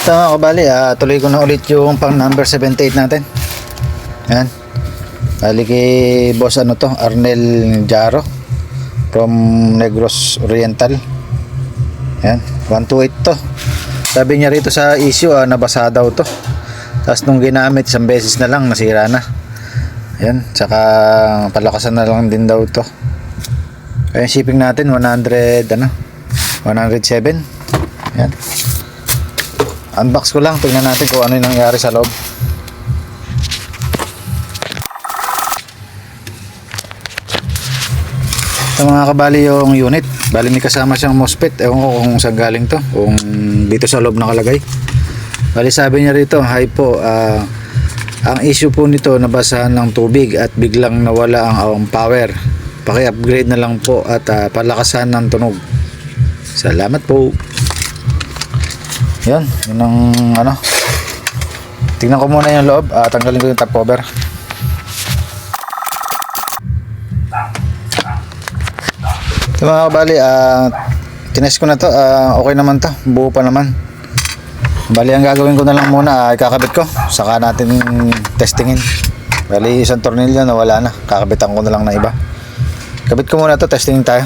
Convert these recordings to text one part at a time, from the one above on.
So mga kabali, tuloy ko na ulit yung pang number 78 natin. Yan. Bali kay boss Arnel Jaro from Negros Oriental. Yan, 128 to. Sabi niya rito sa issue, nabasa daw to. Tapos nung ginamit isang beses na lang nasira na. Yan, tsaka palakasan na lang din daw to. Kaya shipping natin 107. Yan. Unbox ko lang, tingnan natin kung ano yung nangyari sa loob. Ito mga kabali yung unit. Bali may kasama siyang MOSFET. Ewan ko kung saan galing to, kung dito sa loob nakalagay. Bali sabi niya rito, hi po, ang issue po nito, nabasahan ng tubig at biglang nawala ang power. Paki-upgrade na lang po at palakasan ng tunog. Salamat po. Yan, yun ang tingnan ko muna yung loob, tanggalin ko yung top cover. Ito mga kabali, tinest ko na to, okay naman to, buo pa naman. Bali ang gagawin ko na lang muna, ikakabit ko, saka natin testingin. Bali isang tornilyo na wala na, kakabitan ko na lang na iba. Kabit ko muna to, testingin tayo.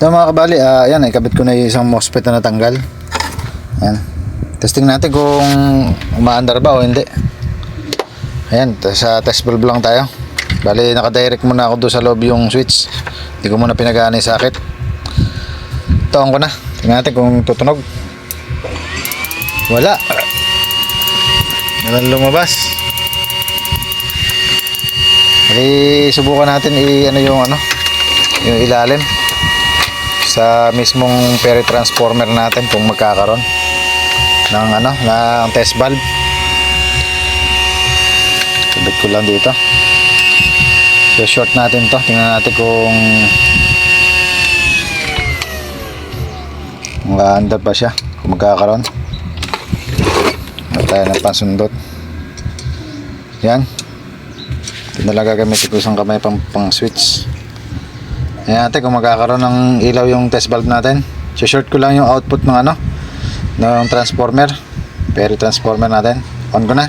Ito mga kabali, yan, ikabit ko na yung isang MOSFET na natanggal. Yan. Testing natin kung umaandar ba o hindi. Ayan, sa test bulb lang tayo. Bali, nakadirect muna ako doon sa loob yung switch. Hindi ko muna pinagana yung socket. Ito ko na. Tingnan natin kung tutunog. Wala. Walang lumabas. Bali, subukan natin yung ilalim sa mismong peri transformer natin kung magkakaroon ng test valve. Sabit ko lang dito. So short natin to. Tingnan natin kung under pa siya, kung magkakaroon. Tayo ng pansundot. Yan. Ito na lang gagamitin ko isang kamay pang switch. Ayan natin kung magkakaroon ng ilaw yung test valve natin. So short ko lang yung output ng ng transformer, peri transformer natin. On ko na.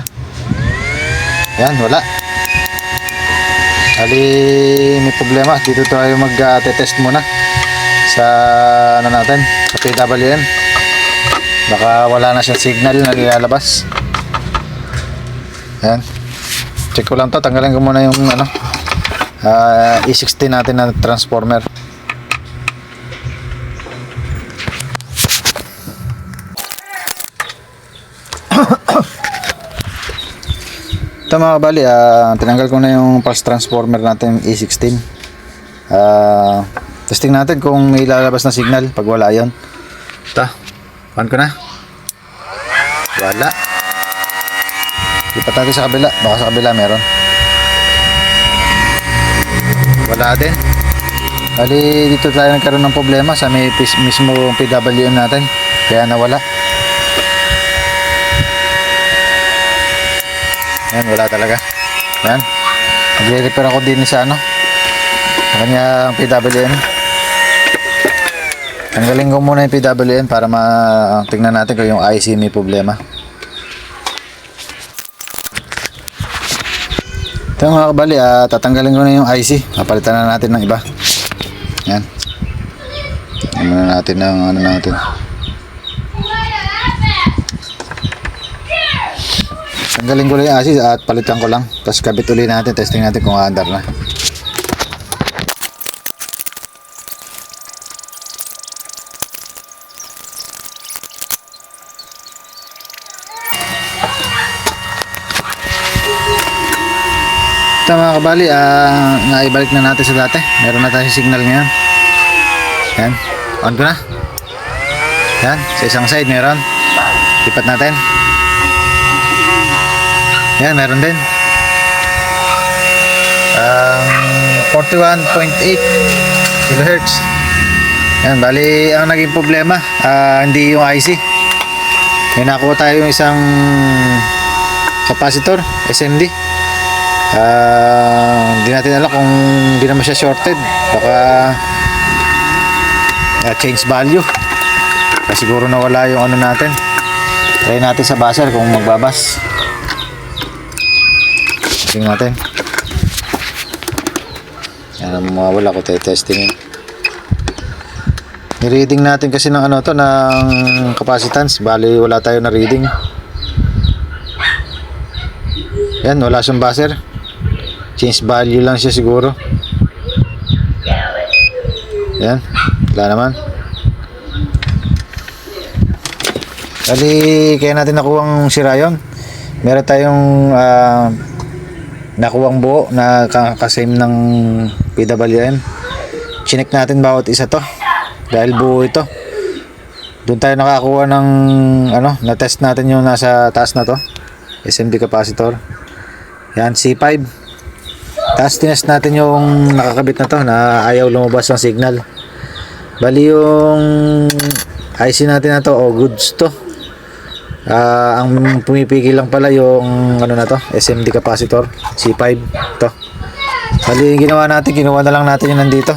Ayan, wala. Ali, may problema. Dito tayo mag-test muna sa natin, sa PWM. Baka wala na siyang signal na nilalabas. Ayan. Check ko lang to. Tanggalin ko muna yung E60 natin na transformer. Ito mga kabali, tinanggal ko na yung pulse transformer natin E16. Testing natin kung may lalabas na signal pag wala yun. Ito, on ko na. Wala. Lipat natin sa kabila, baka sa kabila meron. Wala din. Bali dito tayo nagkaroon ng problema sa may mismo PWM natin, kaya nawala. Yan, wala talaga. Yan, magre-repair ako din sa sa kanyang PWM. Tanggalin ko muna yung PWM para tingnan natin kung yung IC may problema. Ito mga kabali, tatanggalin ko na yung IC. Papalitan na natin ng iba. Yan. Muna natin ng natin. Tanggalin ko lang yung IC at palitan ko lang. Tapos kabit ulit natin, testing natin kung aandar na. Ito mga kabali, naibalik na natin sa dati. Meron na tayo signal ngayon. Yan, on ko na. Yan, sa isang side meron. Lipat natin. Yan, meron din. 41.8 kHz. Yan, bali ang naging problema, hindi yung IC. May nakuha tayo yung isang capacitor SMD. Hindi natin alam kung hindi naman siya shorted. Baka change value. Kasi siguro nawala yung ano natin. Try natin sa buzzer kung magbabas. Tingnan natin. Yan, mawawala ko testingin. Ni-reading natin kasi ng ano to, ng capacitance. Bali wala tayo na reading. Yan, wala siyang buzzer. Change value lang siya siguro. Yan, wala naman. Bali, kaya natin nakuhang sira yun. Meron tayong nakuhang buo na kasame ng PWM. Chinek natin bawat isa to. Dahil buo ito. Doon tayo nakakuha ng ano, na-test natin yung nasa taas na to. SMD capacitor. Yan, C5. Tapos tinest natin yung nakakabit na to na ayaw lumabas ng signal. Bali yung IC natin na to, goods to. Ang pumipigil lang pala yung ano na to, SMD capacitor C5 to. Bali ginawa natin, ginawa na lang natin yung nandito.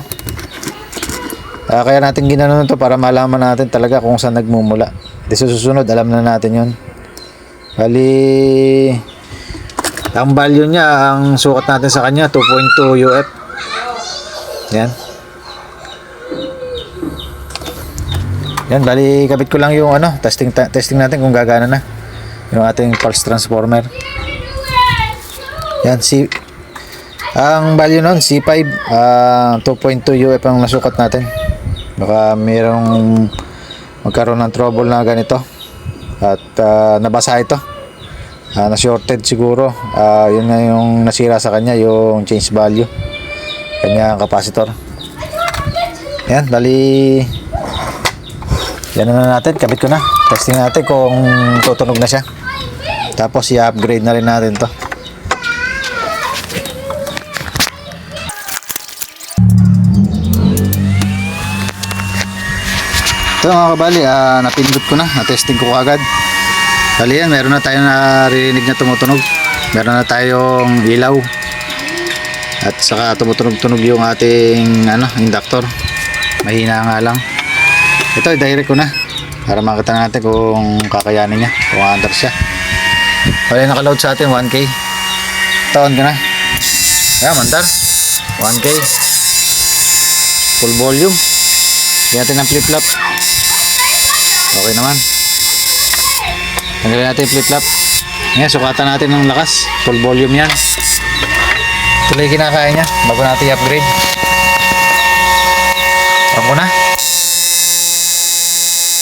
Kaya natin ginano to para malaman natin talaga kung saan nagmumula. Di susunod alam na natin yun. Bali ang value niya, ang sukat natin sa kanya 2.2 UF. Yan. Yan, bali kabit ko lang yung ano, testing natin kung gagana na yung ating pulse transformer. Yan, ang value nun C5, 2.2 UF ang nasukat natin. Baka mayroong magkaroon ng trouble na ganito at nabasa ito, na shorted siguro. Yun na yung nasira sa kanya, yung change value kanya capacitor. Yan, bali yan na natin, kabit ko na. Testing natin kung tutunog na siya. Tapos i-upgrade na rin natin to. Ito mga kabali, napindot ko na, na-testing ko agad. Bali yan, meron na tayong naririnig na tumutunog. Meron na tayong ilaw. At saka tumutunog-tunog yung ating inductor. Mahina nga lang. Ito, i-direct ko na para makita natin kung kakayanin niya, kung under siya. Bali nakaload sa atin 1K. Ito, on ko na. Ayan, mandar 1K. Full volume. Hindi natin ang flip-flop. Okay naman. Tanggalin natin yung flip-flop. Ngayon, sukatan natin ng lakas. Full volume yan. Tuloy kinakaya niya bago natin i-upgrade. On ko na.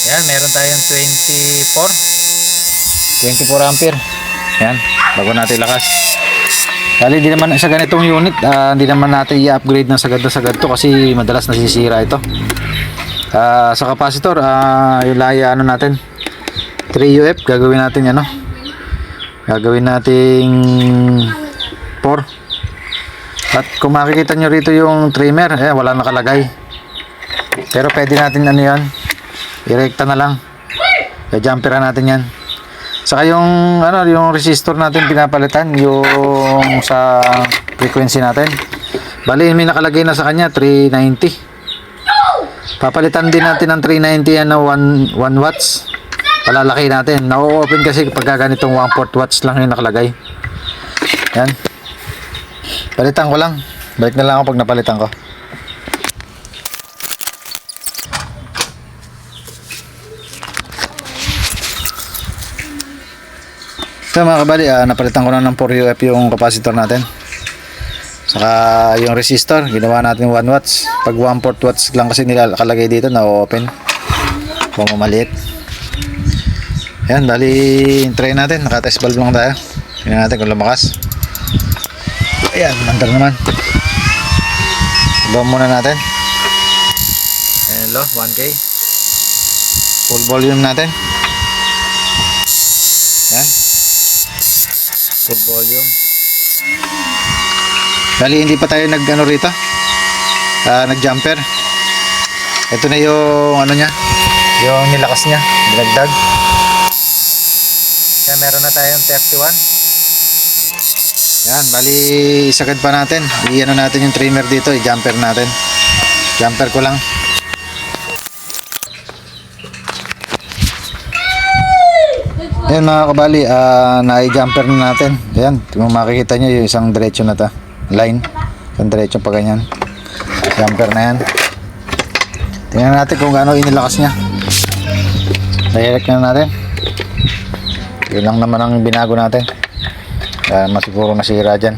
Yan, meron tayong 24 ampere. Yan, bago natin lakas. Dali, di naman sa ganitong unit, hindi naman natin i-upgrade ng sagad na sagad to kasi madalas nasisira ito. Sa capacitor, yung laya natin 3 UF, gagawin natin gagawin nating 4. At kung makikita nyo rito yung trimmer, wala nakalagay. Pero pwede natin yan, i-rekta na lang. I-jumperan natin yan. Saka yung yung resistor natin pinapalitan yung sa frequency natin. Bali may nakalagay na sa kanya 390. Papalitan din natin ng 390 yan na 1 watts. Palalaki natin. Na-open kasi pag ganitong 1/4 watts lang yung nakalagay. Yan. Palitan ko lang. Balik na lang ako pag napalitan ko. So mga kabali, napalitan ko na ng 4 UF yung capacitor natin. Saka yung resistor, ginawa natin 1 watts. Pag 1/4 watts lang kasi nilalagay dito, na-open. Kung maliit. Ayan, bali, try natin. Naka-test valve lang tayo. Tingnan natin kung lumakas. Ayan, mandar naman. Low muna natin. Ayan, low, 1K. Full volume natin. Ayan. Full volume. Bali hindi pa tayo rito. Nag-jumper. Ito na yung niya, yung nilakas niya, dinagdag. Kaya meron na tayong 31. Yan, bali isagad pa natin. I-ano natin yung trimmer dito, i-jumper natin. Jumper ko lang. Yan mga kabali, na-jumper na natin. Yan, kung makikita nyo yung isang diretso na ta. Line. Isang diretso pa ganyan. Jumper na yan. Tingnan natin kung gaano inilakas niya. Direct na natin. Yun lang naman ang binago natin. Masiguro nasira dyan.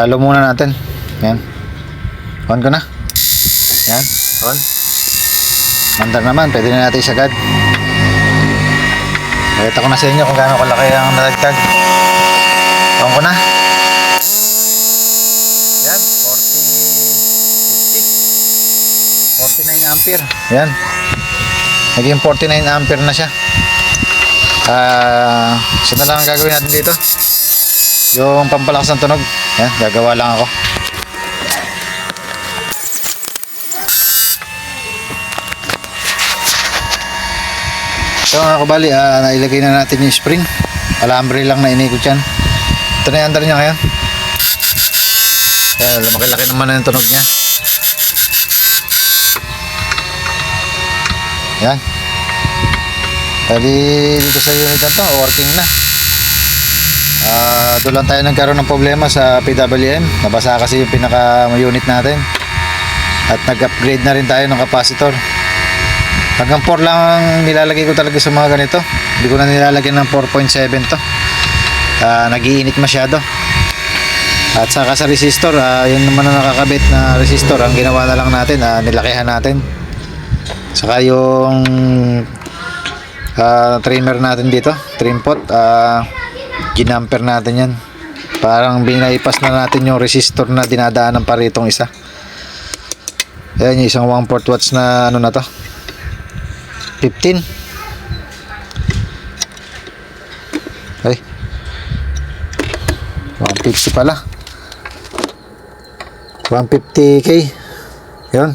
Lumuna natin. Yan. On ko na. Yan. On. Mandar naman. Pwede na natin isagad. Nakita ko na sa inyo kung gaano kalaki ang nalagtag. On ko na. Yan. 49 ampere. Yan. Naging 49 ampere na siya. Isa na lang ang gagawin natin dito, yung pampalakas ng tunog. Yan, gagawa lang ako. So mga kabali, nailagay na natin yung spring. Alambre lang na inikot yan. Ito na yung andar niya ngayon. Yan, lumaki-laki naman na yung tunog niya. Yan. Pwede dito sa unit na to, working na. Doon lang tayo nagkaroon ng problema sa PWM. Nabasa kasi yung pinaka-unit natin. At nag-upgrade na rin tayo ng capacitor. Hanggang 4 lang ang nilalagay ko talaga sa mga ganito. Hindi ko na nilalagyan ng 4.7 to. Nag-iinit masyado. At saka sa resistor, yun naman ang nakakabit na resistor. Ang ginawa na lang natin, nilakihan natin. Saka yung trimmer natin dito, trim pot, ginamper natin yan. Parang binaipas na natin yung resistor na dinadaanan pa ritong isa. Yan yung isang 1/4 watts na ano na to, 15. Ay, 150 pala, 150k. Yun,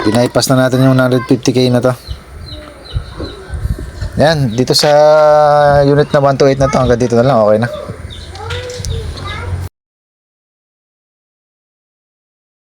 binaipas na natin yung 150k na to. Yan, dito sa unit na 128 na to, hanggang dito na lang, okay na.